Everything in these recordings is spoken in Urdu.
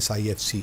SIFC,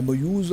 MOUs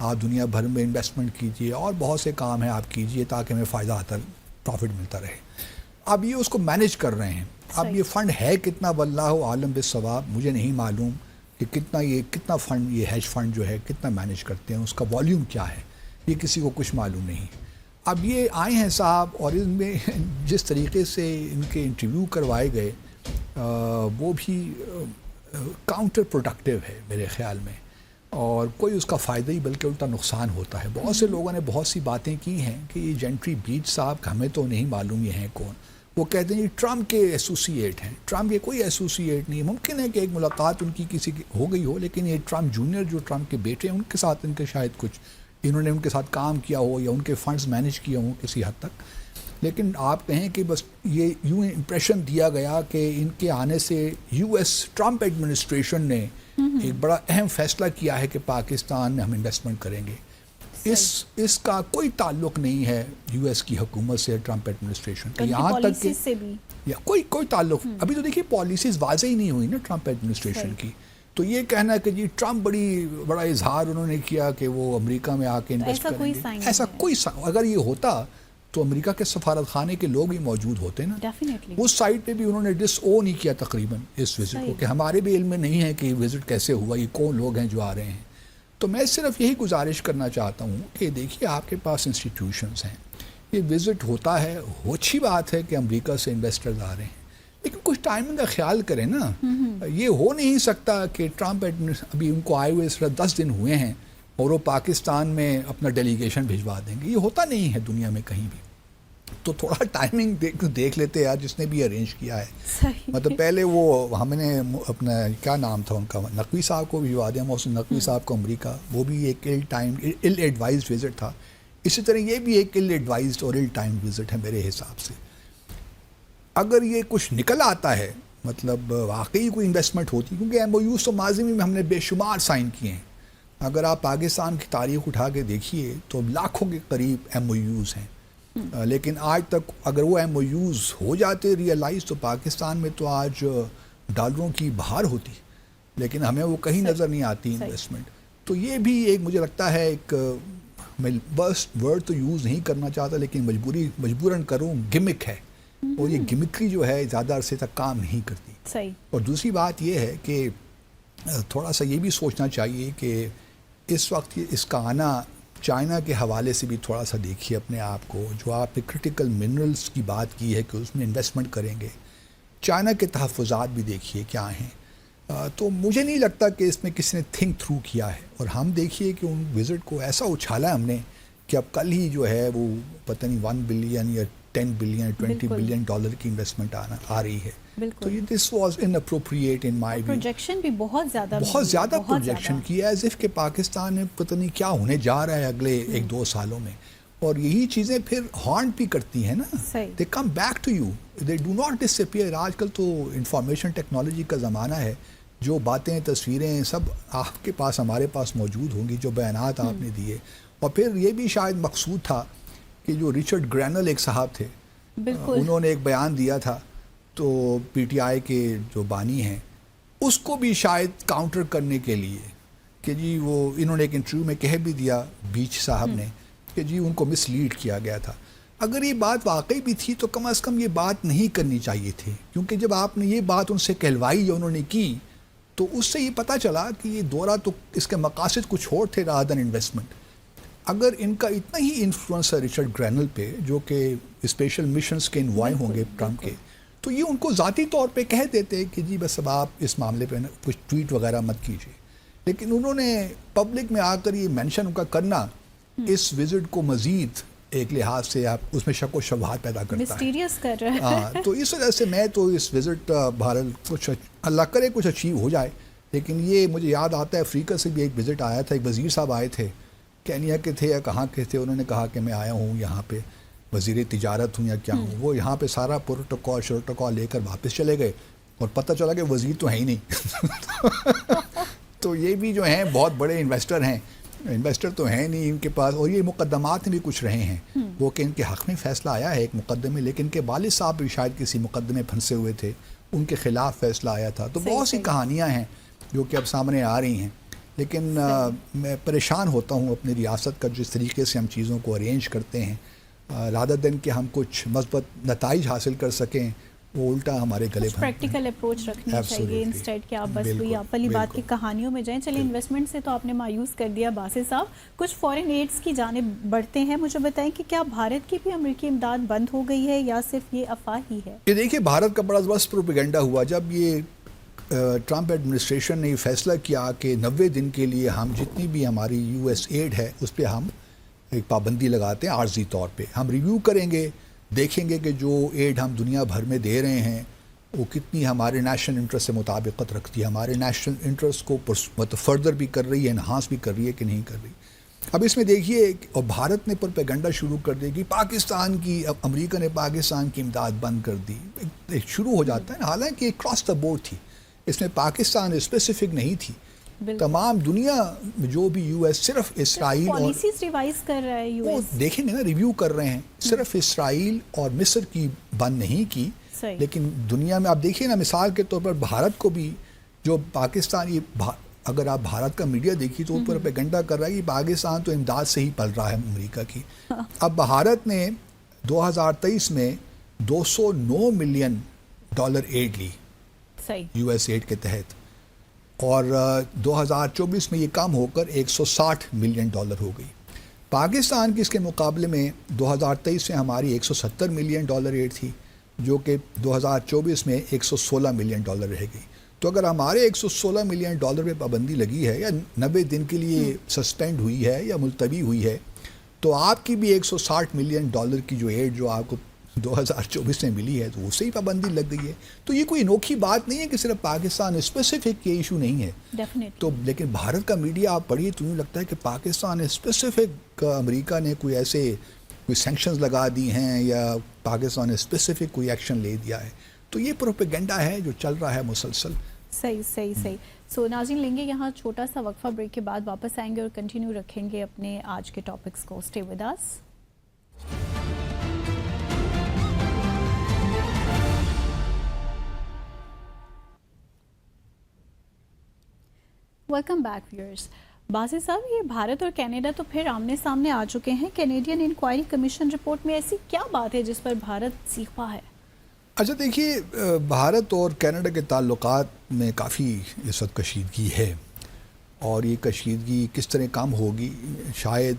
آپ دنیا بھر میں انویسٹمنٹ کیجئے اور بہت سے کام ہیں آپ کیجئے تاکہ ہمیں فائدہ آتا پروفٹ ملتا رہے. اب یہ اس کو مینیج کر رہے ہیں. اب یہ فنڈ ہے کتنا واللہ عالم بالصواب, مجھے نہیں معلوم کہ کتنا فنڈ یہ ہیج فنڈ جو ہے کتنا مینیج کرتے ہیں, اس کا والیوم کیا ہے, یہ کسی کو کچھ معلوم نہیں. اب یہ آئے ہیں صاحب اور ان میں جس طریقے سے ان کے انٹرویو کروائے گئے وہ بھی کاؤنٹر پروڈکٹیو ہے میرے خیال میں, اور کوئی اس کا فائدہ ہی بلکہ الٹا نقصان ہوتا ہے. بہت سے لوگوں نے بہت سی باتیں کی ہیں کہ یہ جنٹری بیچ صاحب ہمیں تو نہیں معلوم یہ ہیں کون. وہ کہتے ہیں یہ ٹرمپ کے ایسوسیٹ ہیں. ٹرمپ کے کوئی ایسوسیٹ نہیں. ممکن ہے کہ ایک ملاقات ان کی کسی کی ہو گئی ہو, لیکن یہ ٹرمپ جونیئر جو ٹرمپ کے بیٹے ہیں ان کے ساتھ ان کے شاید کچھ انہوں نے ان کے ساتھ کام کیا ہو یا ان کے فنڈز مینیج کیے ہوں کسی حد تک. لیکن آپ کہیں کہ بس یہ یوں امپریشن دیا گیا کہ ان کے آنے سے یو ایس ٹرمپ ایڈمنسٹریشن نے ایک بڑا اہم فیصلہ کیا ہے کہ پاکستان میں ہم انویسٹمنٹ کریں گے. اس کا کوئی تعلق نہیں ہے یو ایس کی حکومت سے, ٹرمپ ایڈمنسٹریشن کا, یہاں تک کہ یا کوئی تعلق. ابھی تو دیکھیے پالیسیز واضح ہی نہیں ہوئی نا ٹرمپ ایڈمنسٹریشن کی. تو یہ کہنا ہے کہ جی ٹرمپ بڑا اظہار انہوں نے کیا کہ وہ امریکہ میں آ کے انویسٹ کریں گے, ایسا کوئی اگر یہ ہوتا تو امریکہ کے سفارت خانے کے لوگ بھی موجود ہوتے نا. اس سائٹ پہ بھی انہوں نے ڈس او نہیں کیا تقریباً اس وزٹ کو, کہ ہمارے بھی علم میں نہیں ہے کہ یہ وزٹ کیسے ہوا, یہ کون لوگ ہیں جو آ رہے ہیں. تو میں صرف یہی گزارش کرنا چاہتا ہوں کہ دیکھیے آپ کے پاس انسٹیٹیوشنز ہیں, یہ وزٹ ہوتا ہے, اچھی بات ہے کہ امریکہ سے انویسٹرز آ رہے ہیں, لیکن کچھ ٹائمنگ کا خیال کریں نا. یہ ہو نہیں سکتا کہ ٹرمپ ابھی ان کو آئے ہوئے صرف 10 دن ہوئے ہیں اور وہ پاکستان میں اپنا ڈیلیگیشن بھجوا دیں گے. یہ ہوتا نہیں ہے دنیا میں کہیں بھی. تو تھوڑا ٹائمنگ دیکھ لیتے یار جس نے بھی ارینج کیا ہے. مطلب پہلے وہ ہم نے اپنا کیا نام تھا ان کا, نقوی صاحب کو بھجوا دیا, محسن نقوی صاحب کو امریکہ, وہ بھی ایک ill ایڈوائزڈ وزٹ تھا. اسی طرح یہ بھی ایک ill ایڈوائزڈ اور ill timed وزٹ ہے میرے حساب سے. اگر یہ کچھ نکل آتا ہے, مطلب واقعی کوئی انویسٹمنٹ ہوتی, کیونکہ ایم او یوز تو ماضی میں ہم نے بے شمار سائن کیے ہیں. اگر آپ پاکستان کی تاریخ اٹھا کے دیکھیے تو لاکھوں کے قریب ایم او یوز ہیں, لیکن آج تک اگر وہ ایم او یوز ہو جاتے ریئلائز تو پاکستان میں تو آج ڈالروں کی بہار ہوتی, لیکن ہمیں وہ کہیں نظر نہیں آتی انویسٹمنٹ. تو یہ بھی ایک مجھے لگتا ہے ایک, میں بس ورڈ تو یوز نہیں کرنا چاہتا لیکن مجبوراً کروں, گمک ہے, اور یہ گمکری جو ہے زیادہ عرصے تک کام نہیں کرتی. اور دوسری بات یہ ہے کہ تھوڑا سا یہ بھی سوچنا چاہیے کہ اس وقت اس کا آنا چائنا کے حوالے سے بھی تھوڑا سا دیکھیے اپنے آپ کو. جو آپ نے کرٹیکل منرلز کی بات کی ہے کہ اس میں انویسٹمنٹ کریں گے, چائنا کے تحفظات بھی دیکھیے کیا ہیں. تو مجھے نہیں لگتا کہ اس میں کسی نے تھنک تھرو کیا ہے. اور ہم دیکھیے کہ ان وزٹ کو ایسا اچھالا ہم نے کہ اب کل ہی جو ہے وہ پتہ نہیں 1 بلین یا 10 بلین 20 بلین ڈالر کی انویسٹمنٹ آ رہی ہے. تو یہ this was inappropriate in my view. Projection بھی بہت زیادہ پروجیکشن کی ایز اف کہ پاکستان میں پتہ نہیں کیا ہونے جا رہا ہے اگلے 1-2 سالوں میں. اور یہی چیزیں پھر ہانٹ بھی کرتی ہیں نا, they come back to you, they do not disappear. آج کل تو انفارمیشن ٹیکنالوجی کا زمانہ ہے, جو باتیں تصویریں سب آپ کے پاس ہمارے پاس موجود ہوں گی, جو بیانات آپ نے دیے. اور پھر یہ بھی شاید مقصود تھا کہ جو رچرڈ گرینل ایک صاحب تھے, انہوں نے ایک بیان دیا تھا, تو پی ٹی آئی کے جو بانی ہیں اس کو بھی شاید کاؤنٹر کرنے کے لیے کہ جی وہ انہوں نے ایک انٹرویو میں کہہ بھی دیا بیچ صاحب نے کہ جی ان کو مس لیڈ کیا گیا تھا. اگر یہ بات واقعی بھی تھی تو کم از کم یہ بات نہیں کرنی چاہیے تھی, کیونکہ جب آپ نے یہ بات ان سے کہلوائی یا انہوں نے کی تو اس سے یہ پتہ چلا کہ یہ دورہ تو اس کے مقاصد کچھ اور تھے رادر دین انویسٹمنٹ. اگر ان کا اتنا ہی انفلوئنس ہے ریچرڈ گرینل پہ, جو کہ اسپیشل مشنز کے انوائے ہوں گے ٹرمپ کے, تو یہ ان کو ذاتی طور پہ کہہ دیتے کہ جی بس اب آپ اس معاملے پہ کچھ ٹویٹ وغیرہ مت کیجیے. لیکن انہوں نے پبلک میں آ کر یہ مینشن ان کا کرنا اس وزٹ کو مزید ایک لحاظ سے آپ اس میں شک و شبہات پیدا کرتا ہے. ہاں, تو اس وجہ سے میں تو اس وزٹ بھارت کچھ اللہ کرے کچھ اچیو ہو جائے. لیکن یہ مجھے یاد آتا ہے افریقہ سے بھی ایک وزٹ آیا تھا, ایک وزیر صاحب آئے تھے, کینیا کے تھے یا کہاں کے تھے, انہوں نے کہا کہ میں آیا ہوں یہاں پہ وزیر تجارت ہوں یا کیا ہوں. وہ یہاں پہ سارا پروٹوکول لے کر واپس چلے گئے اور پتہ چلا کہ وزیر تو ہے ہی نہیں. تو یہ بھی جو ہیں بہت بڑے انویسٹر تو ہیں نہیں ان کے پاس. اور یہ مقدمات میں بھی کچھ رہے ہیں وہ کہ ان کے حق میں فیصلہ آیا ہے ایک مقدمے, لیکن کے والد صاحب بھی شاید کسی مقدمے پھنسے ہوئے تھے, ان کے خلاف فیصلہ آیا تھا. تو بہت سی کہانیاں ہیں جو کہ اب سامنے آ رہی ہیں, لیکن میں پریشان ہوتا ہوں اپنی ریاست کا جس طریقے سے ہم چیزوں کو ارینج کرتے ہیں، رادر دین کہ ہم کچھ مثبت نتائج حاصل کر سکیں، وہ الٹا ہمارے گلے بھرتے ہیں۔ پریکٹیکل اپروچ رکھنی چاہیے انسٹیڈ کہ آپ بس وہی آپ والی بات کی کہانیوں میں جائیں۔ چلیں انویسٹمنٹ سے تو آپ نے مایوس کر دیا باسط صاحب، کچھ فورن ایڈز کی جانب بڑھتے ہیں۔ مجھے بتائیں کہ کیا بھارت کی بھی امریکی امداد بند ہو گئی ہے یا صرف یہ افواہ ہی ہے؟ یہ دیکھیے، بھارت کا بڑا زبردست پروپیگنڈا ہوا جب یہ ٹرمپ ایڈمنسٹریشن نے یہ فیصلہ کیا کہ 90 دن کے لیے ہم جتنی بھی ہماری یو ایس ایڈ ہے اس پہ ہم ایک پابندی لگاتے ہیں عارضی طور پہ، ہم ریویو کریں گے، دیکھیں گے کہ جو ایڈ ہم دنیا بھر میں دے رہے ہیں وہ کتنی ہمارے نیشنل انٹرسٹ سے مطابقت رکھتی ہے، ہمارے نیشنل انٹرسٹ کو فردر بھی کر رہی ہے، انہانس بھی کر رہی ہے کہ نہیں کر رہی۔ اب اس میں دیکھیے، اور بھارت نے پروپیگنڈا شروع کر دی کہ پاکستان کی، اب امریکہ نے پاکستان کی امداد بند کر دی، ایک شروع ہو جاتا ہے، حالانکہ ایک کراس دا بورڈ تھی، اس میں پاکستان اسپیسیفک نہیں تھی، تمام دنیا جو بھی یو ایس، صرف اسرائیل اور پالیسیز ریوائز کر رہا ہے یو وہ ایس، دیکھیں گے نا، ریویو کر رہے ہیں، صرف اسرائیل اور مصر کی بند نہیں کی، لیکن دنیا میں آپ دیکھیے نا، مثال کے طور پر بھارت کو بھی، جو پاکستان، اگر آپ بھارت کا میڈیا دیکھیے تو اوپر پروپیگنڈا کر رہا ہے کہ پاکستان تو امداد سے ہی پل رہا ہے امریکہ کی۔ اب بھارت نے 2023 میں $209 ملین ایڈ لی یو ایس ایڈ کے تحت، اور 2024 میں یہ کم ہو کر $160 ملین ہو گئی۔ پاکستان کی اس کے مقابلے میں 2023 میں ہماری $170 ملین ایڈ تھی، جو کہ 2024 میں $116 ملین رہ گئی۔ تو اگر ہمارے $116 ملین پہ پابندی لگی ہے یا 90 دن کے لیے سسپینڈ ہوئی ہے یا ملتوی ہوئی ہے، تو آپ کی بھی $160 ملین کی جو ایڈ جو آپ کو 2024 میں ملی ہے تو اس سے ہی پابندی لگ گئی ہے۔ تو یہ کوئی انوکھی بات نہیں ہے کہ صرف پاکستان اسپیسیفک یہ ایشو نہیں ہے تو، لیکن بھارت کا میڈیا آپ پڑھیے تو یوں لگتا ہے کہ پاکستان اسپیسیفک امریکہ نے کوئی ایسے کوئی سینکشنز لگا دی ہیں یا پاکستان اسپیسیفک کوئی ایکشن لے دیا ہے، تو یہ پروپیگنڈا ہے جو چل رہا ہے مسلسل۔ صحیح۔ سو ناظرین، لیں گے یہاں چھوٹا سا وقفہ، بریک کے بعد واپس آئیں گے اور کنٹینیو رکھیں گے اپنے آج کے ٹاپکس کو۔ Stay with us. Welcome back viewers. Basit sahab, یہ بھارت اور کینیڈا تو پھر آمنے سامنے آ چکے ہیں۔ کینیڈین انکوائری کمیشن رپورٹ میں ایسی کیا بات ہے جس پر بھارت سیکھا ہے؟ اچھا دیکھیے، بھارت اور کینیڈا کے تعلقات میں کافی اس وقت کشیدگی ہے، اور یہ کشیدگی کس طرح کم ہوگی، شاید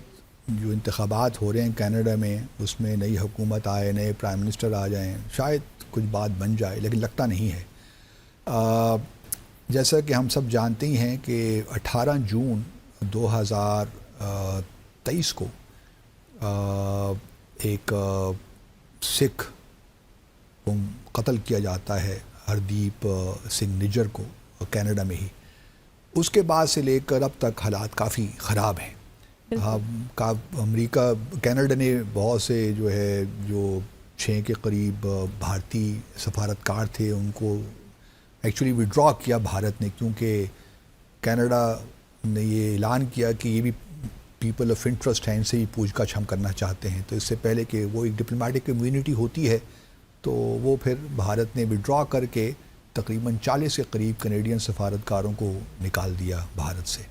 جو انتخابات ہو رہے ہیں کینیڈا میں اس میں نئی حکومت آئے، نئے پرائم منسٹر آ جائیں، شاید کچھ بات بن جائے، لیکن لگتا نہیں ہے۔ جیسا کہ ہم سب جانتے ہی ہیں کہ 18 جون 2023 کو ایک سکھ کو قتل کیا جاتا ہے، ہردیپ سنگھ نجر کو، کینیڈا میں ہی۔ اس کے بعد سے لے کر اب تک حالات کافی خراب ہیں۔ امریکہ، کینیڈا نے بہت سے جو 6 کے قریب بھارتی سفارتکار تھے ان کو ایکچولی وڈرا کیا بھارت نے، کیونکہ کینیڈا نے یہ اعلان کیا کہ یہ بھی پیپل آف انٹرسٹ ہیں، ان سے بھی پوچھ گچھ ہم کرنا چاہتے ہیں، تو اس سے پہلے کہ وہ ایک ڈپلومیٹک کمیونٹی ہوتی ہے تو وہ پھر بھارت نے وڈرا کر کے تقریباً 40 کے قریب کینیڈین سفارتکاروں کو نکال دیا بھارت سے۔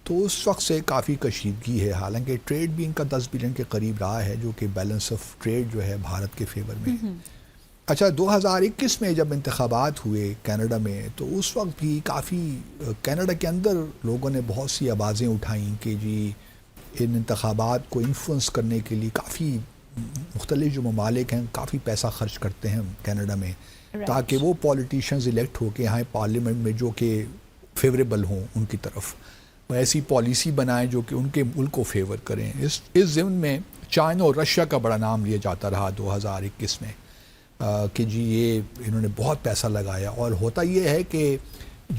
تو اس وقت سے کافی کشیدگی ہے، حالانکہ ٹریڈ بھی ان کا 10 بلین کے قریب رہا ہے، جو کہ بیلنس آف ٹریڈ جو ہے بھارت کے فیور میں ہے۔ اچھا، 2021 میں جب انتخابات ہوئے کینیڈا میں تو اس وقت بھی کافی کینیڈا کے اندر لوگوں نے بہت سی آوازیں اٹھائیں کہ جی ان انتخابات کو انفلوئنس کرنے کے لیے کافی مختلف جو ممالک ہیں کافی پیسہ خرچ کرتے ہیں کینیڈا میں، تاکہ وہ پولیٹیشینز الیکٹ ہو کے یہاں پارلیمنٹ میں جو کہ فیوریبل ہوں ان کی طرف، وہ ایسی پالیسی بنائیں جو کہ ان کے ملک کو فیور کریں۔ اس ضمن میں چائنا اور رشیا کا بڑا نام لیا جاتا رہا 2021 میں کہ جی یہ انہوں نے بہت پیسہ لگایا، اور ہوتا یہ ہے کہ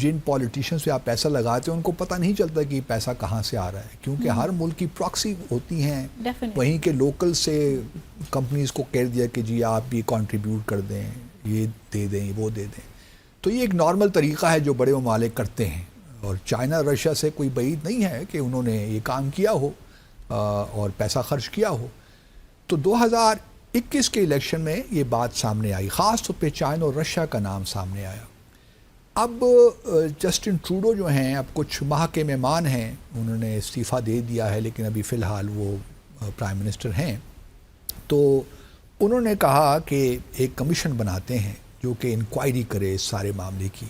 جن پولیٹیشنز پہ آپ پیسہ لگاتے ہیں ان کو پتہ نہیں چلتا کہ یہ پیسہ کہاں سے آ رہا ہے، کیونکہ ہر ملک کی پراکسی ہوتی ہیں، وہیں کے لوکل سے کمپنیز کو کہہ دیا کہ جی آپ بھی کنٹریبیوٹ کر دیں، یہ دے دیں، وہ دے دیں۔ تو یہ ایک نارمل طریقہ ہے جو بڑے ممالک کرتے ہیں، اور چائنا رشیا سے کوئی بعید نہیں ہے کہ انہوں نے یہ کام کیا ہو اور پیسہ خرچ کیا ہو۔ تو 2021 کے الیکشن میں یہ بات سامنے آئی، خاص طور پہ چائنا اور رشیا کا نام سامنے آیا، اب جسٹن ٹروڈو جو ہیں اب کچھ ماہ کے مہمان ہیں, انہوں نے استعفیٰ دے دیا ہے لیکن ابھی فی الحال وہ پرائم منسٹر ہیں. تو انہوں نے کہا کہ ایک کمیشن بناتے ہیں جو کہ انکوائری کرے اس سارے معاملے کی.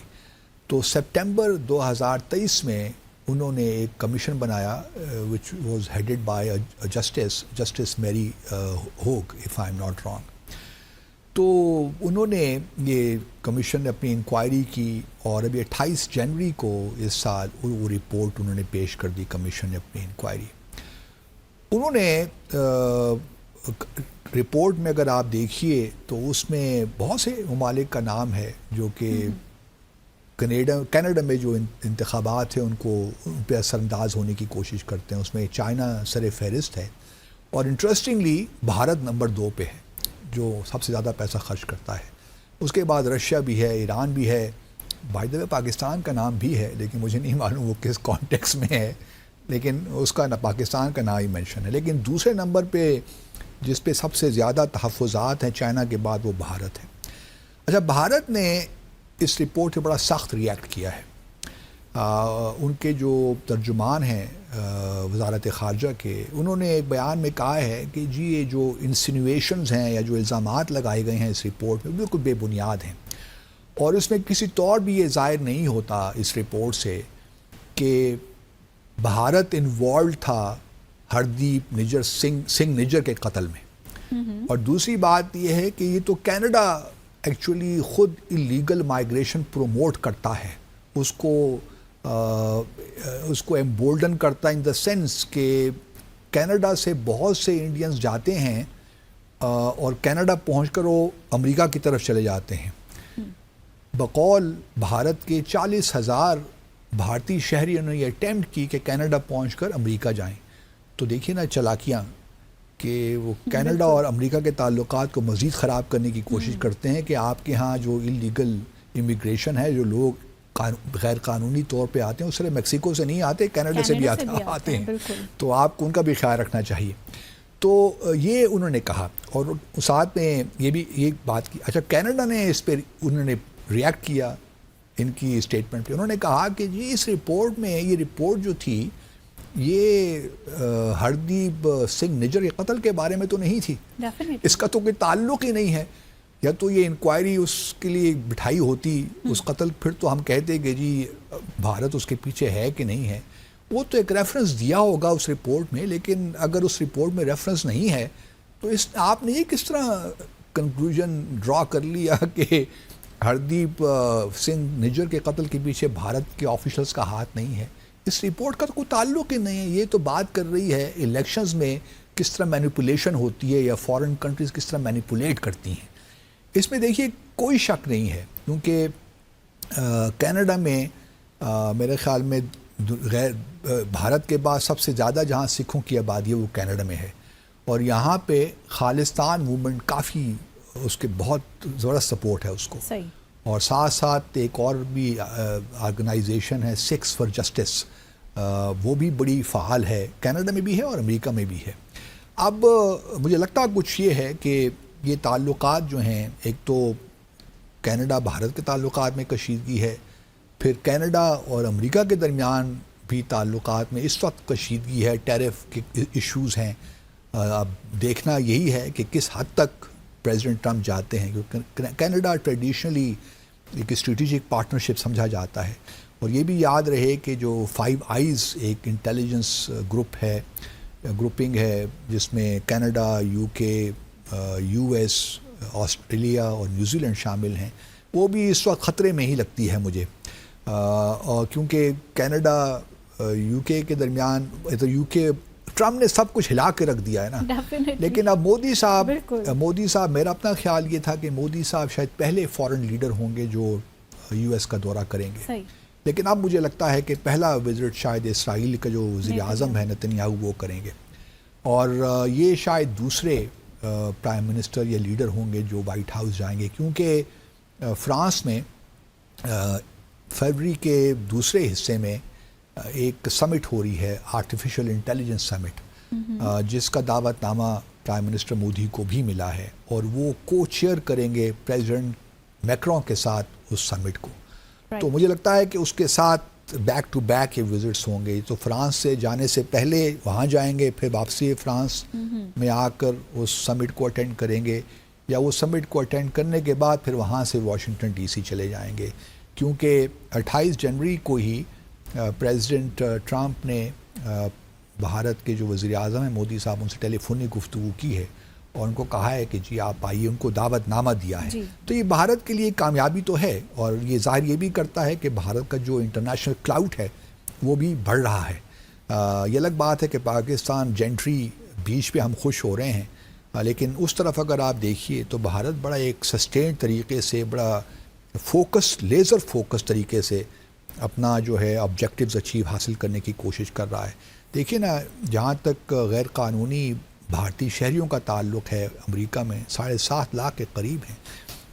تو سپٹمبر 2023 میں انہوں نے ایک کمیشن بنایا وچ واز ہیڈڈ بائی جسٹس میری ہوگ if I am not wrong. تو انہوں نے یہ کمیشن اپنی انکوائری کی اور ابھی 28 جنوری کو اس سال وہ رپورٹ انہوں نے پیش کر دی کمیشن نے اپنی انکوائری. انہوں نے رپورٹ میں اگر آپ دیکھیے تو اس میں بہت سے ممالک کا نام ہے جو کہ کینیڈا میں جو انتخابات ہیں ان پہ اثر انداز ہونے کی کوشش کرتے ہیں. اس میں چائنا سر فہرست ہے اور انٹرسٹنگلی بھارت نمبر 2 پہ ہے جو سب سے زیادہ پیسہ خرچ کرتا ہے. اس کے بعد رشیا بھی ہے, ایران بھی ہے, بائی دا وے پاکستان کا نام بھی ہے لیکن مجھے نہیں معلوم وہ کس کانٹیکس میں ہے, لیکن اس کا پاکستان کا نام ہی مینشن ہے. لیکن دوسرے نمبر پہ جس پہ سب سے زیادہ تحفظات ہیں چائنا کے بعد وہ بھارت ہے. اچھا, بھارت نے اس رپورٹ سے بڑا سخت ریئیکٹ کیا ہے. ان کے جو ترجمان ہیں وزارت خارجہ کے, انہوں نے ایک بیان میں کہا ہے کہ جی یہ جو انسینویشنز ہیں یا جو الزامات لگائے گئے ہیں اس رپورٹ میں بالکل بے بنیاد ہیں, اور اس میں کسی طور بھی یہ ظاہر نہیں ہوتا اس رپورٹ سے کہ بھارت انوالوڈ تھا ہردیپ نجر سنگھ نجر کے قتل میں. اور دوسری بات یہ ہے کہ یہ تو کینیڈا ایکچولی خود اللیگل مائیگریشن پروموٹ کرتا ہے, اس کو ایمبولڈن کرتا ہے ان دا سینس کہ کینیڈا سے بہت سے انڈینز جاتے ہیں اور کینیڈا پہنچ کر وہ امریکہ کی طرف چلے جاتے ہیں. بقول بھارت کے 40,000 بھارتی شہریوں نے یہ اٹیمپٹ کی کہ کینیڈا پہنچ کر امریکہ جائیں. تو دیکھیے نا چالاکیاں کہ وہ کینیڈا اور امریکہ کے تعلقات کو مزید خراب کرنے کی کوشش کرتے ہیں کہ آپ کے ہاں جو اللیگل امیگریشن ہے, جو لوگ غیر قانونی طور پہ آتے ہیں, اس طرح میکسیکو سے نہیں آتے, کینیڈا سے بھی آتے ہیں, تو آپ کو ان کا بھی خیال رکھنا چاہیے. تو یہ انہوں نے کہا اور ساتھ میں یہ بھی ایک بات کی. اچھا, کینیڈا نے اس پہ انہوں نے ریئیکٹ کیا ان کی اسٹیٹمنٹ پہ. انہوں نے کہا کہ جی اس رپورٹ میں یہ رپورٹ جو تھی یہ ہردیپ سنگھ نجر کے قتل کے بارے میں تو نہیں تھی, اس کا تو کوئی تعلق ہی نہیں ہے. یا تو یہ انکوائری اس کے لیے بٹھائی ہوتی اس قتل, پھر تو ہم کہتے کہ جی بھارت اس کے پیچھے ہے کہ نہیں ہے. وہ تو ایک ریفرنس دیا ہوگا اس رپورٹ میں, لیکن اگر اس رپورٹ میں ریفرنس نہیں ہے تو آپ نے یہ کس طرح کنکلوژن ڈرا کر لیا کہ ہردیپ سنگھ نجر کے قتل کے پیچھے بھارت کے آفیشلز کا ہاتھ نہیں ہے. اس رپورٹ کا تو کوئی تعلق ہی نہیں ہے. یہ تو بات کر رہی ہے الیکشنز میں کس طرح مینیپولیشن ہوتی ہے یا فارن کنٹریز کس طرح مینیپولیٹ کرتی ہیں. اس میں دیکھیے کوئی شک نہیں ہے کیونکہ کینیڈا میں میرے خیال میں بھارت کے بعد سب سے زیادہ جہاں سکھوں کی آبادی ہے وہ کینیڈا میں ہے, اور یہاں پہ خالصتان موومنٹ کافی اس کے بہت زبردست سپورٹ ہے اس کو. صحیح. اور ساتھ ساتھ ایک اور بھی آرگنائزیشن ہے سکس فار جسٹس, وہ بھی بڑی فعال ہے, کینیڈا میں بھی ہے اور امریکہ میں بھی ہے. اب مجھے لگتا کچھ یہ ہے کہ یہ تعلقات جو ہیں, ایک تو کینیڈا بھارت کے تعلقات میں کشیدگی ہے, پھر کینیڈا اور امریکہ کے درمیان بھی تعلقات میں اس وقت کشیدگی ہے, ٹیرف کے ایشوز ہیں. اب دیکھنا یہی ہے کہ کس حد تک پریزیڈنٹ ٹرمپ جاتے ہیں, کیونکہ کینیڈا ٹریڈیشنلی ایک اسٹریٹجک پارٹنرشپ سمجھا جاتا ہے. اور یہ بھی یاد رہے کہ جو 5 آئیز ایک انٹیلیجنس گروپنگ ہے جس میں کینیڈا, UK, US, آسٹریلیا اور نیوزی لینڈ شامل ہیں, وہ بھی اس وقت خطرے میں ہی لگتی ہے مجھے. اور کیونکہ کینیڈا UK کے درمیان تو UK ٹرمپ نے سب کچھ ہلا کے رکھ دیا ہے نا. لیکن اب مودی صاحب میرا اپنا خیال یہ تھا کہ مودی صاحب شاید پہلے فارن لیڈر ہوں گے جو US کا دورہ کریں گے. لیکن اب مجھے لگتا ہے کہ پہلا وزٹ شاید اسرائیل کا جو وزیر اعظم ہے نتنیاہو وہ کریں گے, اور یہ شاید دوسرے پرائم منسٹر یا لیڈر ہوں گے جو وائٹ ہاؤس جائیں گے, کیونکہ فرانس میں فروری کے دوسرے حصے میں ایک سمٹ ہو رہی ہے, آرٹیفیشل انٹیلیجنس سمٹ, جس کا دعوت نامہ پرائم منسٹر مودی کو بھی ملا ہے, اور وہ کو چیئر کریں گے پریزیڈنٹ میکرون کے ساتھ اس سمٹ کو. تو مجھے لگتا ہے کہ اس کے ساتھ بیک ٹو بیک یہ وزٹس ہوں گے. تو فرانس سے جانے سے پہلے وہاں جائیں گے, پھر واپسی فرانس میں آ کر اس سمٹ کو اٹینڈ کریں گے, یا وہ سمٹ کو اٹینڈ کرنے کے بعد پھر وہاں سے واشنگٹن ڈی سی چلے جائیں گے, کیونکہ 28 جنوری کو ہی پریزیڈنٹ ٹرمپ نے بھارت کے جو وزیر اعظم ہیں مودی صاحب ان سے ٹیلی فونی گفتگو کی ہے اور ان کو کہا ہے کہ جی آپ آئیے, ان کو دعوت نامہ دیا ہے. تو یہ بھارت کے لیے کامیابی تو ہے, اور یہ ظاہر یہ بھی کرتا ہے کہ بھارت کا جو انٹرنیشنل کلاؤٹ ہے وہ بھی بڑھ رہا ہے. یہ الگ بات ہے کہ پاکستان جینٹری بیچ پہ ہم خوش ہو رہے ہیں, لیکن اس طرف اگر آپ دیکھیے تو بھارت بڑا ایک سسٹینڈ طریقے سے, بڑا فوکس, لیزر فوکس طریقے سے اپنا جو ہے آبجیکٹیوز اچیو حاصل کرنے کی کوشش کر رہا ہے. دیکھیے نا, جہاں تک غیر قانونی بھارتی شہریوں کا تعلق ہے امریکہ میں 7.5 لاکھ کے قریب ہیں,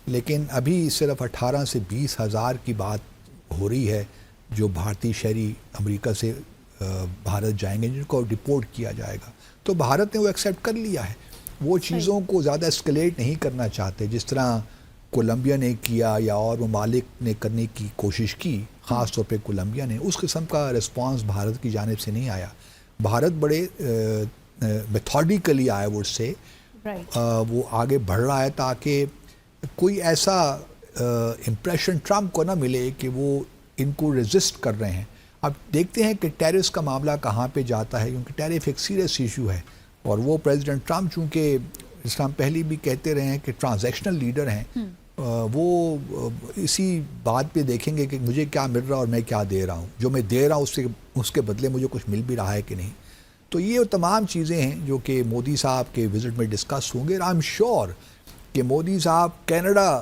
لیکن ابھی صرف 18 سے 20 ہزار کی بات ہو رہی ہے جو بھارتی شہری امریکہ سے بھارت جائیں گے, جن کو ڈپورٹ کیا جائے گا. تو بھارت نے وہ ایکسیپٹ کر لیا ہے, وہ چیزوں کو زیادہ اسکلیٹ نہیں کرنا چاہتے جس طرح کولمبیا نے کیا یا اور ممالک نے کرنے کی کوشش کی, خاص طور پہ کولمبیا نے. اس قسم کا رسپانس بھارت کی جانب سے نہیں آیا. بھارت بڑے میتھوڈیکلی آئی وڈ سے وہ آگے بڑھ رہا ہے تاکہ کوئی ایسا امپریشن ٹرمپ کو نہ ملے کہ وہ ان کو ریزسٹ کر رہے ہیں. اب دیکھتے ہیں کہ ٹیرفس کا معاملہ کہاں پہ جاتا ہے, کیونکہ ٹیرف ایک سیریس ایشو ہے, اور وہ پریزیڈنٹ ٹرمپ چونکہ جس طرح ہم پہلے بھی کہتے رہے ہیں کہ ٹرانزیکشنل لیڈر ہیں, وہ اسی بات پہ دیکھیں گے کہ مجھے کیا مل رہا ہے اور میں کیا دے رہا ہوں, جو میں دے رہا ہوں اس کے بدلے مجھے کچھ مل بھی رہا ہے کہ نہیں. تو یہ تمام چیزیں ہیں جو کہ مودی صاحب کے وزٹ میں ڈسکس ہوں گے. اور آئی ایم شیور کہ مودی صاحب کینیڈا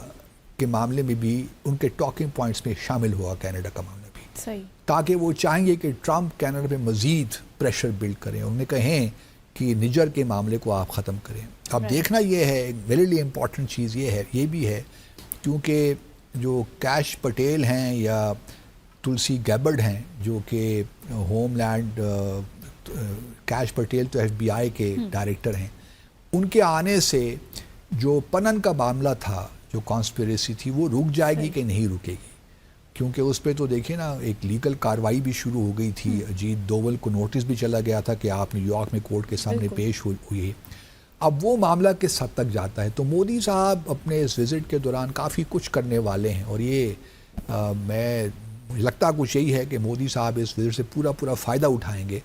کے معاملے میں بھی ان کے ٹاکنگ پوائنٹس میں شامل ہوا, کینیڈا کا معاملہ بھی, صحیح, تاکہ وہ چاہیں گے کہ ٹرمپ کینیڈا پہ مزید پریشر بلڈ کریں, انہیں کہیں کہ نجر کے معاملے کو آپ ختم کریں. اب دیکھنا یہ ہے, میرے لیے امپورٹنٹ چیز یہ بھی ہے کیونکہ جو کیش پٹیل ہیں یا تلسی گیبرڈ ہیں جو کہ ہوم لینڈ, کیش پٹیل تو FBI کے ڈائریکٹر ہیں, ان کے آنے سے جو پنن کا معاملہ تھا, جو کانسپیریسی تھی, وہ رک جائے گی کہ نہیں رکے گی, کیونکہ اس پہ تو دیکھیں نا ایک لیگل کاروائی بھی شروع ہو گئی تھی. اجیت دوول کو نوٹس بھی چلا گیا تھا کہ آپ نیو یارک میں کورٹ کے سامنے پیش ہوئی. اب وہ معاملہ کس حد تک جاتا ہے. تو مودی صاحب اپنے اس وزٹ کے دوران کافی کچھ کرنے والے ہیں, اور یہ مجھے لگتا کچھ یہی ہے کہ مودی صاحب اس وزٹ سے پورا فائدہ اٹھائیں گے.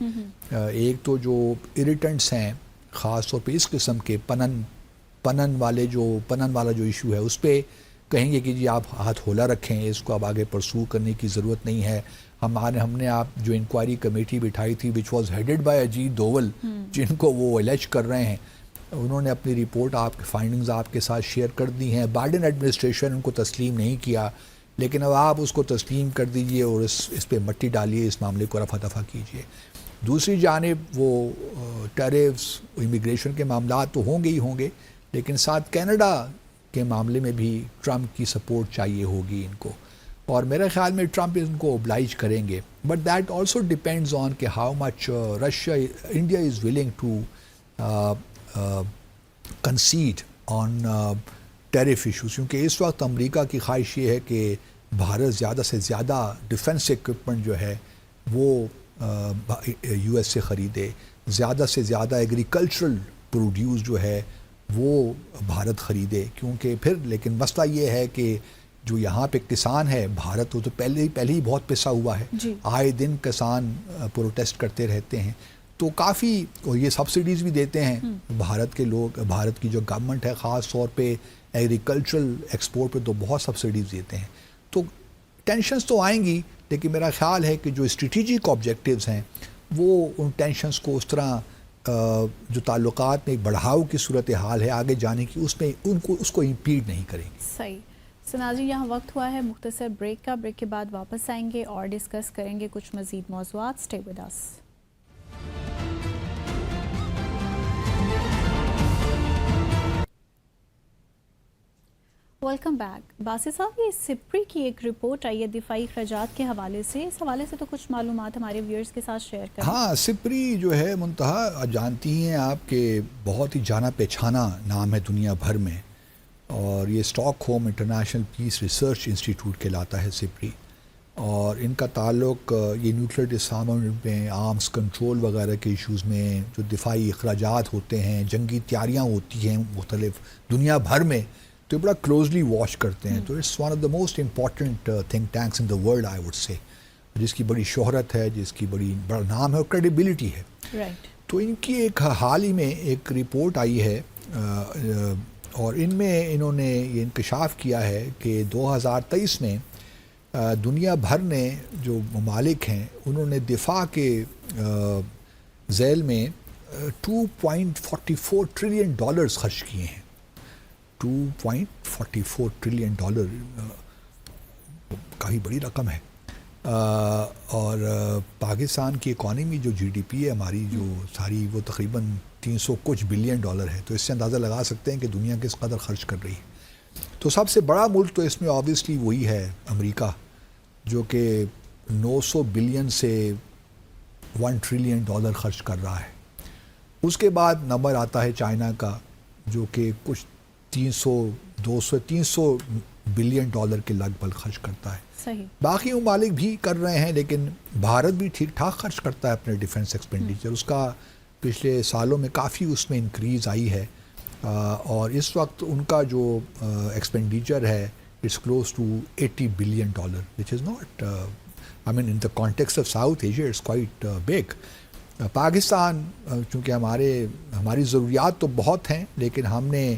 ایک تو جو اریٹنٹس ہیں خاص طور پہ اس قسم کے پنن والا جو ایشو ہے, اس پہ کہیں گے کہ جی آپ ہاتھ ہولا رکھیں, اس کو اب آگے پرسو کرنے کی ضرورت نہیں ہے. ہم نے آپ جو انکوائری کمیٹی بٹھائی تھی which was headed by Ajit Doval, جن کو وہ الیج کر رہے ہیں, انہوں نے اپنی رپورٹ, آپ کی فائنڈنگز آپ کے ساتھ شیئر کر دی ہیں. بائیڈن ایڈمنسٹریشن ان کو تسلیم نہیں کیا, لیکن اب آپ اس کو تسلیم کر دیجئے اور اس پہ مٹی ڈالیے, اس معاملے کو رفع دفع کیجئے. دوسری جانب وہ ٹیرفس, امیگریشن کے معاملات تو ہوں گے, لیکن ساتھ کینیڈا کے معاملے میں بھی ٹرمپ کی سپورٹ چاہیے ہوگی ان کو, اور میرے خیال میں ٹرمپ ان کو اوبلائج کریں گے. But that also depends on کہ how much India is willing to concede on tariff issues, کیونکہ اس وقت امریکہ کی خواہش یہ ہے کہ بھارت زیادہ سے زیادہ ڈیفنس ایکوپمنٹ جو ہے وہ US سے خریدے, زیادہ سے زیادہ ایگریکلچرل پروڈیوس جو ہے وہ بھارت خریدے, کیونکہ پھر لیکن مسئلہ یہ ہے کہ جو یہاں پہ کسان ہے بھارت, وہ تو پہلے ہی بہت پسا ہوا ہے, آئے دن کسان پروٹیسٹ کرتے رہتے ہیں. تو کافی یہ سبسڈیز بھی دیتے ہیں بھارت کے لوگ, بھارت کی جو گورنمنٹ ہے خاص طور پہ ایگریکلچرل ایکسپورٹ پہ تو بہت سبسڈیز دیتے ہیں. تو ٹینشنز تو آئیں گی, لیکن میرا خیال ہے کہ جو اسٹریٹجک آبجیکٹیوز ہیں وہ ان ٹینشنز کو اس طرح جو تعلقات میں ایک بڑھاؤ کی صورتحال ہے آگے جانے کی, اس کو امپیڈ نہیں کریں گے. صحیح. ناظرین, یہاں وقت ہوا ہے مختصر بریک کا. بریک کے بعد واپس آئیں گے اور ڈسکس کریں گے کچھ مزید موضوعات. Stay with us. Welcome back. Basit sahab, یہ سپری کی ایک رپورٹ آئی ہے دفاعی اخراجات کے حوالے سے, اس حوالے سے تو کچھ معلومات ہمارے ویورز کے ساتھ شیئر کریں. ہاں, سپری جو ہے منتہا جانتی ہیں آپ کہ بہت ہی جانا پہچانا نام ہے دنیا بھر میں, اور یہ stock home international peace research institute کہلاتا ہے سپری. اور ان کا تعلق یہ نیوکلیر ڈسارمامنٹ میں، آرمز کنٹرول وغیرہ کے ایشوز میں، جو دفاعی اخراجات ہوتے ہیں، جنگی تیاریاں ہوتی ہیں مختلف دنیا بھر میں، تو یہ بڑا کلوزلی واچ کرتے ہیں. تو it's one of the most important think tanks in the world I would say, جس کی بڑی شہرت ہے، جس کی بڑا نام ہے اور کریڈیبلٹی ہے. رائٹ. تو ان کی ایک حال ہی میں ایک رپورٹ آئی ہے اور ان میں انہوں نے یہ انکشاف کیا ہے کہ 2023 میں دنیا بھر نے جو ممالک ہیں انہوں نے دفاع کے ذیل میں $2.44 ٹریلین خرچ کیے ہیں. $2.44 ٹریلین کافی بڑی رقم ہے. اور پاکستان کی اکانومی جو جی ڈی پی ہے ہماری جو ساری، وہ تقریباً $300 کچھ بلین ہے. تو اس سے اندازہ لگا سکتے ہیں کہ دنیا کس قدر خرچ کر رہی ہے. تو سب سے بڑا ملک تو اس میں آبویسلی وہی ہے امریکہ، جو کہ 900 بلین سے $1 ٹریلین خرچ کر رہا ہے. اس کے بعد نمبر آتا ہے چائنا کا، جو کہ کچھ 300 بلین کے لگ بھگ خرچ کرتا ہے. صحیح. باقی ممالک بھی کر رہے ہیں، لیکن بھارت بھی ٹھیک ٹھاک خرچ کرتا ہے اپنے ڈیفنس ایکسپینڈیچر. اس کا پچھلے سالوں میں کافی اس میں انکریز آئی ہے، اور اس وقت ان کا جو ایکسپینڈیچر ہے it's close to $80 billion, which is not I mean in the context of South Asia it's quite big. Pakistan چونکہ ہماری ضروریات تو بہت ہیں، لیکن ہم نے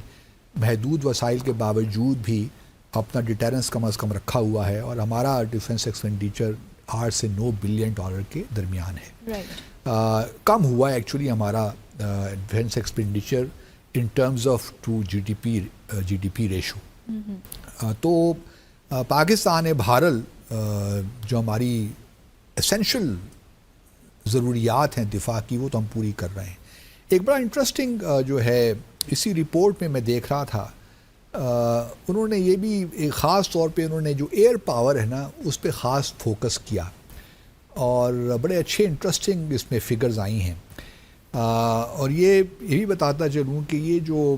محدود وسائل کے باوجود بھی اپنا ڈیٹرنس کم از کم رکھا ہوا ہے، اور ہمارا ڈیفنس ایکسپینڈیچر 8 سے 9 بلین کے درمیان ہے. کم ہوا ہے ایکچولی ہمارا defence expenditure in terms of to G D P ratio. تو پاکستان بہرحال جو ہماری اسینشل ضروریات ہیں دفاع کی، وہ تو ہم پوری کر رہے ہیں. ایک بڑا انٹرسٹنگ جو ہے اسی رپورٹ میں دیکھ رہا تھا، انہوں نے یہ بھی ایک خاص طور پہ انہوں نے جو ایئر پاور ہے نا اس پہ خاص فوکس کیا، اور بڑے اچھے انٹرسٹنگ اس میں فگرز آئی ہیں. اور یہ بھی بتاتا چلوں کہ یہ جو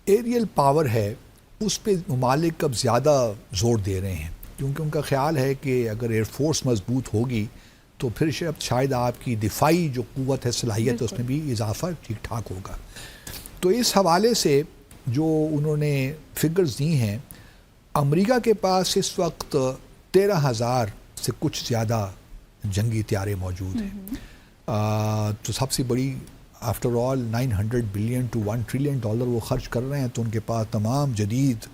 ایریل پاور ہے اس پہ ممالک اب زیادہ زور دے رہے ہیں، کیونکہ ان کا خیال ہے کہ اگر ایئر فورس مضبوط ہوگی تو پھر شاید آپ کی دفاعی جو قوت ہے، صلاحیت ہے، اس میں بھی اضافہ ٹھیک ٹھاک ہوگا. تو اس حوالے سے جو انہوں نے فگرز دی ہیں، امریکہ کے پاس اس وقت 13,000 سے کچھ زیادہ جنگی طیارے موجود ہیں. تو سب سے بڑی after all $900 billion to $1 trillion وہ خرچ کر رہے ہیں. تو ان کے پاس تمام جدید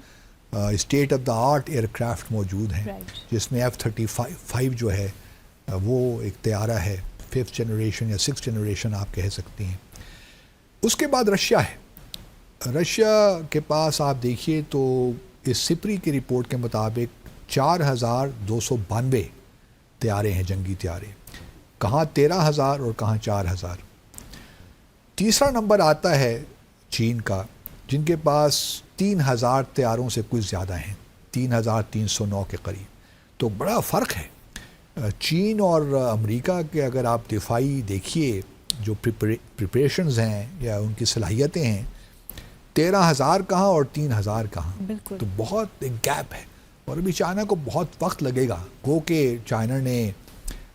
state of the art aircraft موجود ہیں، جس میں F-35 جو ہے وہ ایک طیارہ ہے، 5th جنریشن یا 6th جنریشن آپ کہہ سکتی ہیں. اس کے بعد رشیا ہے. رشیا کے پاس آپ دیکھیے تو اس سپری کی رپورٹ کے مطابق 4,292 طیارے ہیں، جنگی طیارے. کہاں 13,000 اور کہاں 4,000. تیسرا نمبر آتا ہے چین کا، جن کے پاس 3,000 طیاروں سے کچھ زیادہ ہیں، 3,309 کے قریب. تو بڑا فرق ہے چین اور امریکہ کے. اگر آپ دفاعی دیکھیے جو پریپریشنز ہیں یا ان کی صلاحیتیں ہیں، 13,000 کہاں اور 3,000 کہاں. تو بہت ایک گیپ ہے، اور ابھی چائنا کو بہت وقت لگے گا. گو کہ چائنا نے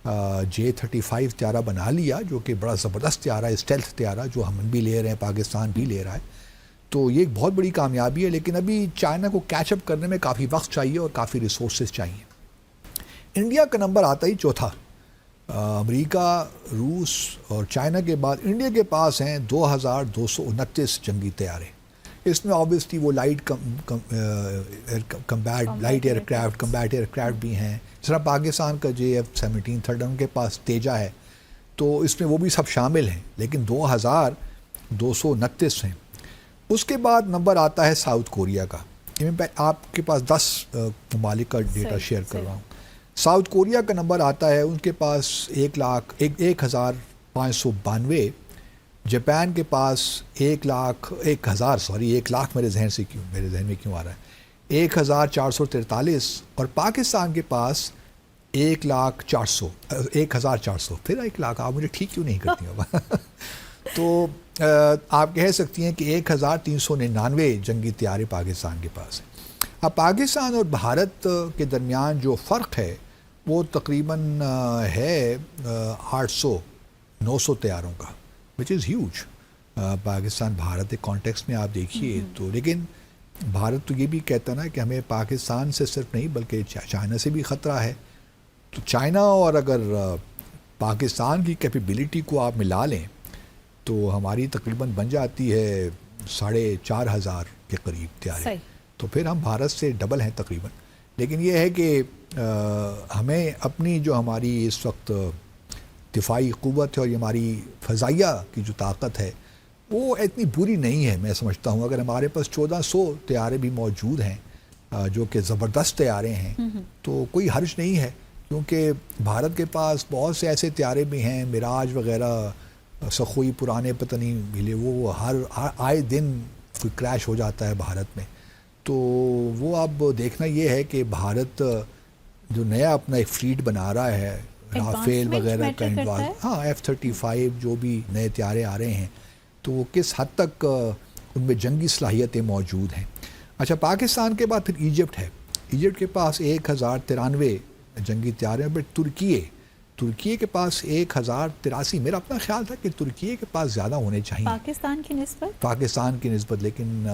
J-35 طیارہ بنا لیا، جو کہ بڑا زبردست طیارہ ہے، اسٹیلتھ طیارہ، جو ہم بھی لے رہے ہیں، پاکستان بھی لے رہا ہے. تو یہ ایک بہت بڑی کامیابی ہے، لیکن ابھی چائنا کو کیچ اپ کرنے میں کافی وقت چاہیے اور کافی ریسورسز چاہیے. انڈیا کا نمبر آتا ہی چوتھا. امریکہ، روس اور چائنا کے بعد انڈیا کے پاس ہیں 2,229 جنگی طیارے. اس میں آبویسلی وہ لائٹ ایئر کرافٹ بھی ہیں. جس طرح پاکستان کا J-F-17 ان کے پاس تیجا ہے، تو اس میں وہ بھی سب شامل ہیں، لیکن 2,229 ہیں. اس کے بعد نمبر آتا ہے ساؤتھ کوریا کا. آپ کے پاس 10 ممالک کا ڈیٹا شیئر کر رہا ہوں. ساؤتھ کوریا کا نمبر آتا ہے، ان کے پاس 1,592. جاپان کے پاس 1 لاکھ میرے ذہن میں کیوں آ رہا ہے، 1,443. اور پاکستان کے پاس 1,400. پھر 1 لاکھ آپ مجھے ٹھیک کیوں نہیں کرتی ہو. تو آپ کہہ سکتی ہیں کہ 1,399 جنگی طیارے پاکستان کے پاس ہیں. اب پاکستان اور بھارت کے درمیان جو فرق ہے وہ تقریباً ہے 800-900 طیاروں کا، وچ از ہیوج. پاکستان بھارت کے کانٹیکس میں آپ دیکھیے تو، لیکن بھارت تو یہ بھی کہتا نا کہ ہمیں پاکستان سے صرف نہیں بلکہ چائنا سے بھی خطرہ ہے. تو چائنا اور اگر پاکستان کی کیپیبلٹی کو آپ ملا لیں تو ہماری تقریباً بن جاتی ہے 4,500 کے قریب طیارے. صحیح. تو پھر ہم بھارت سے ڈبل ہیں تقریباً. لیکن یہ ہے کہ ہمیں اپنی جو ہماری اس وقت دفاعی قوت ہے اور یہ ہماری فضائیہ کی جو طاقت ہے وہ اتنی بری نہیں ہے. میں سمجھتا ہوں اگر ہمارے پاس 1400 طیارے بھی موجود ہیں جو کہ زبردست طیارے ہیں تو کوئی حرج نہیں ہے، کیونکہ بھارت کے پاس بہت سے ایسے طیارے بھی ہیں، میراج وغیرہ، سخوئی پرانے پتہ نہیں ملے، وہ ہر آئے دن کوئی کریش ہو جاتا ہے بھارت میں. تو وہ اب دیکھنا یہ ہے کہ بھارت جو نیا اپنا ایک فلیٹ بنا رہا ہے، رافیل وغیرہ کا ہاں F-35 جو بھی نئے طیارے آ رہے ہیں تو وہ کس حد تک ان میں جنگی صلاحیتیں موجود ہیں. اچھا، پاکستان کے بعد پھر ایجپٹ ہے. ایجپٹ کے پاس 1093 جنگی طیارے ہیں. بٹ ترکیے کے پاس 1083. میرا اپنا خیال تھا کہ ترکیے کے پاس زیادہ ہونے چاہیے پاکستان کی نسبت، لیکن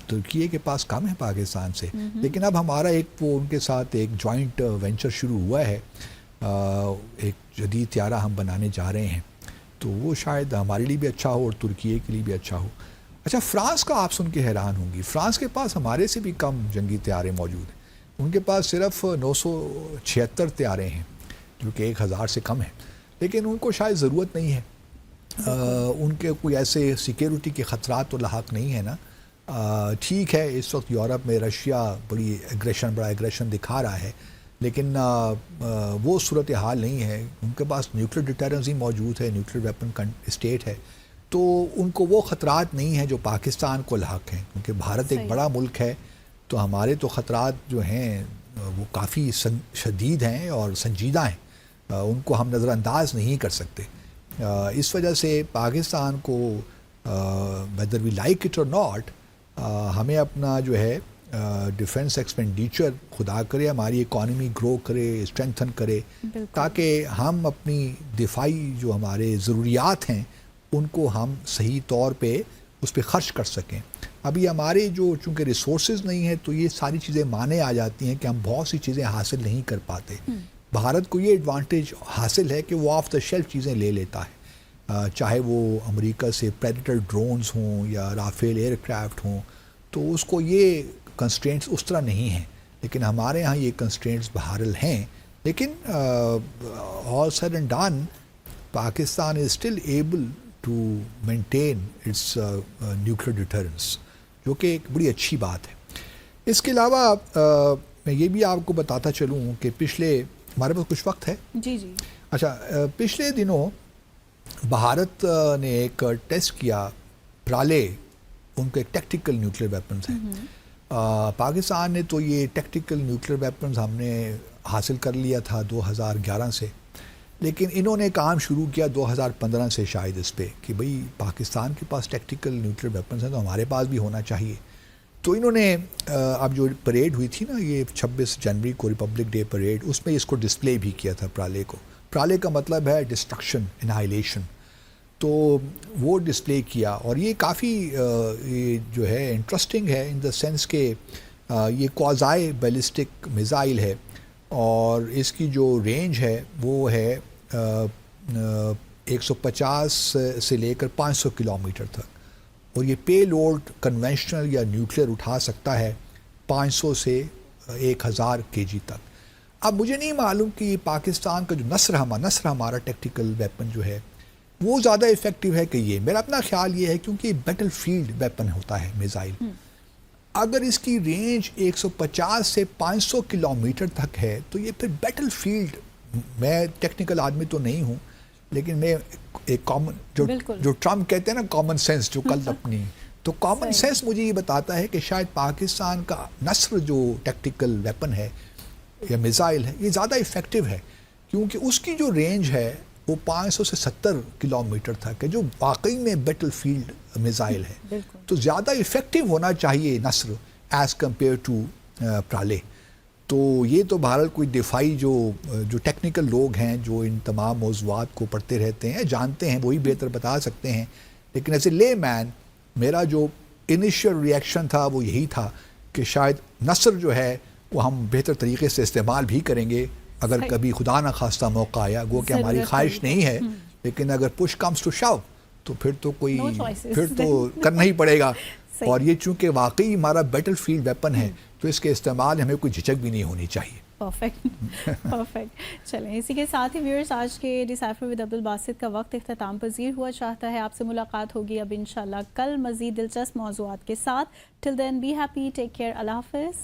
ترکیے کے پاس کم ہے پاکستان سے. لیکن اب ہمارا ایک وہ ان کے ساتھ ایک جوائنٹ وینچر شروع ہوا ہے، ایک جدید طیارہ ہم بنانے جا رہے ہیں، تو وہ شاید ہمارے لیے بھی اچھا ہو اور ترکیے کے لیے بھی اچھا ہو. اچھا، فرانس کا آپ سن کے حیران ہوں گی، فرانس کے پاس ہمارے سے بھی کم جنگی طیارے موجود ہیں. ان کے پاس صرف 976 طیارے ہیں جو کہ 1000 سے کم ہیں. لیکن ان کو شاید ضرورت نہیں ہے، ان کے کوئی ایسے سیکیورٹی کے خطرات تو لاحق نہیں ہے نا. ٹھیک ہے، اس وقت یورپ میں رشیا بڑا ایگریشن دکھا رہا ہے، لیکن وہ صورتحال نہیں ہے. ان کے پاس نیوکلیر ڈیٹرنس ہی موجود ہے، نیوکلیر ویپن اسٹیٹ ہے، تو ان کو وہ خطرات نہیں ہیں جو پاکستان کو لاحق ہیں. کیونکہ بھارت ایک بڑا ملک ہے تو ہمارے تو خطرات جو ہیں وہ کافی شدید ہیں اور سنجیدہ ہیں، ان کو ہم نظر انداز نہیں کر سکتے. اس وجہ سے پاکستان کو whether we like it or not ہمیں اپنا جو ہے ڈیفنس ایکسپینڈیچر خدا کرے ہماری اکانومی گرو کرے، اسٹرینتھن کرے، تاکہ ہم اپنی دفاعی جو ہمارے ضروریات ہیں ان کو ہم صحیح طور پہ اس پہ خرچ کر سکیں. ابھی ہمارے جو چونکہ ریسورسز نہیں ہیں تو یہ ساری چیزیں مانے آ جاتی ہیں کہ ہم بہت سی چیزیں حاصل نہیں کر پاتے. بھارت کو یہ ایڈوانٹیج حاصل ہے کہ وہ آف دا شیلف چیزیں لے لیتا ہے، چاہے وہ امریکہ سے پریڈیٹر ڈرونز ہوں یا رافیل ایئر کرافٹ ہوں، تو اس کو یہ کنسٹرینٹس اس طرح نہیں ہیں. لیکن ہمارے ہاں یہ کنسٹرینٹس بہرحال ہیں. لیکن all said and done Pakistan is still able to maintain its nuclear deterrence, جو کہ ایک بڑی اچھی بات ہے. اس کے علاوہ میں یہ بھی آپ کو بتاتا چلوں کہ ہمارے پاس کچھ وقت ہے. جی. اچھا، پچھلے دنوں بھارت نے ایک ٹیسٹ کیا پرالے، ان کے ایک ٹیکٹیکل نیوکلیر ویپنز ہیں. پاکستان نے تو یہ ٹیکٹیکل نیوکلیر ویپنز ہم نے حاصل کر لیا تھا 2011 سے، لیکن انہوں نے کام شروع کیا 2015 سے شاید اس پہ کہ بھئی پاکستان کے پاس ٹیکٹیکل نیوکلیر ویپنز ہیں تو ہمارے پاس بھی ہونا چاہیے. تو انہوں نے اب جو پریڈ ہوئی تھی نا یہ 26 جنوری کو ریپبلک ڈے پریڈ، اس میں اس کو ڈسپلے بھی کیا تھا پرالے کو. پرالے کا مطلب ہے ڈسٹرکشن، انہائلیشن. تو وہ ڈسپلے کیا اور یہ کافی یہ جو ہے انٹرسٹنگ ہے ان دا سینس کہ یہ کوازائی بیلسٹک میزائل ہے اور اس کی جو رینج ہے وہ ہے 150 سے لے کر 500 کلومیٹر تک، اور یہ پے لوڈ کنونشنل یا نیوکلیر اٹھا سکتا ہے 500 سے 1000 kg تک. اب مجھے نہیں معلوم کہ پاکستان کا جو نصر ہمارا ٹیکٹیکل ویپن جو ہے وہ زیادہ افیکٹو ہے کہ یہ. میرا اپنا خیال یہ ہے کیونکہ یہ بیٹل فیلڈ ویپن ہوتا ہے میزائل. اگر اس کی رینج 150 سے 500 کلومیٹر تک ہے تو یہ پھر بیٹل فیلڈ، میں ٹیکنیکل آدمی تو نہیں ہوں لیکن میں ایک کامن جو ٹرمپ کہتے ہیں نا کامن سینس جو کل اپنی، تو کامن سینس مجھے یہ بتاتا ہے کہ شاید پاکستان کا نصر جو ٹیکٹیکل ویپن ہے یا میزائل ہے یہ زیادہ افیکٹو ہے، کیونکہ اس کی جو رینج ہے وہ 500 سے 70 کلومیٹر تک ہے، جو واقعی میں بیٹل فیلڈ میزائل ہے. تو زیادہ افیکٹو ہونا چاہیے نصر ایز کمپیئر ٹو پرالے. تو یہ تو بہرحال کوئی دفاعی جو ٹیکنیکل لوگ ہیں جو ان تمام موضوعات کو پڑھتے رہتے ہیں جانتے ہیں وہی بہتر بتا سکتے ہیں. لیکن ایز اے لے مین میرا جو انیشیل ریئیکشن تھا وہ یہی تھا کہ شاید نثر جو ہے وہ ہم بہتر طریقے سے استعمال بھی کریں گے اگر کبھی خدا نہ خواستہ موقع آیا. گو کہ ہماری خواہش نہیں ہے لیکن اگر پش کمز ٹو شو تو پھر تو کوئی پھر تو کرنا ہی پڑے گا. اور یہ چونکہ واقعی ہمارا بیٹل فیلڈ ویپن ہے تو اس کے استعمال ہمیں کوئی جھجک بھی نہیں ہونی چاہیے. پرفیکٹ. چلیں اسی کے ساتھ ہی ویورز آج کے ڈیسائفر ود عبدالباسط کا وقت اختتام پذیر ہوا چاہتا ہے. آپ سے ملاقات ہوگی اب انشاءاللہ کل مزید دلچسپ موضوعات کے ساتھ. ٹل دین بی ہیپی, ٹیک کیئر, اللہ حافظ.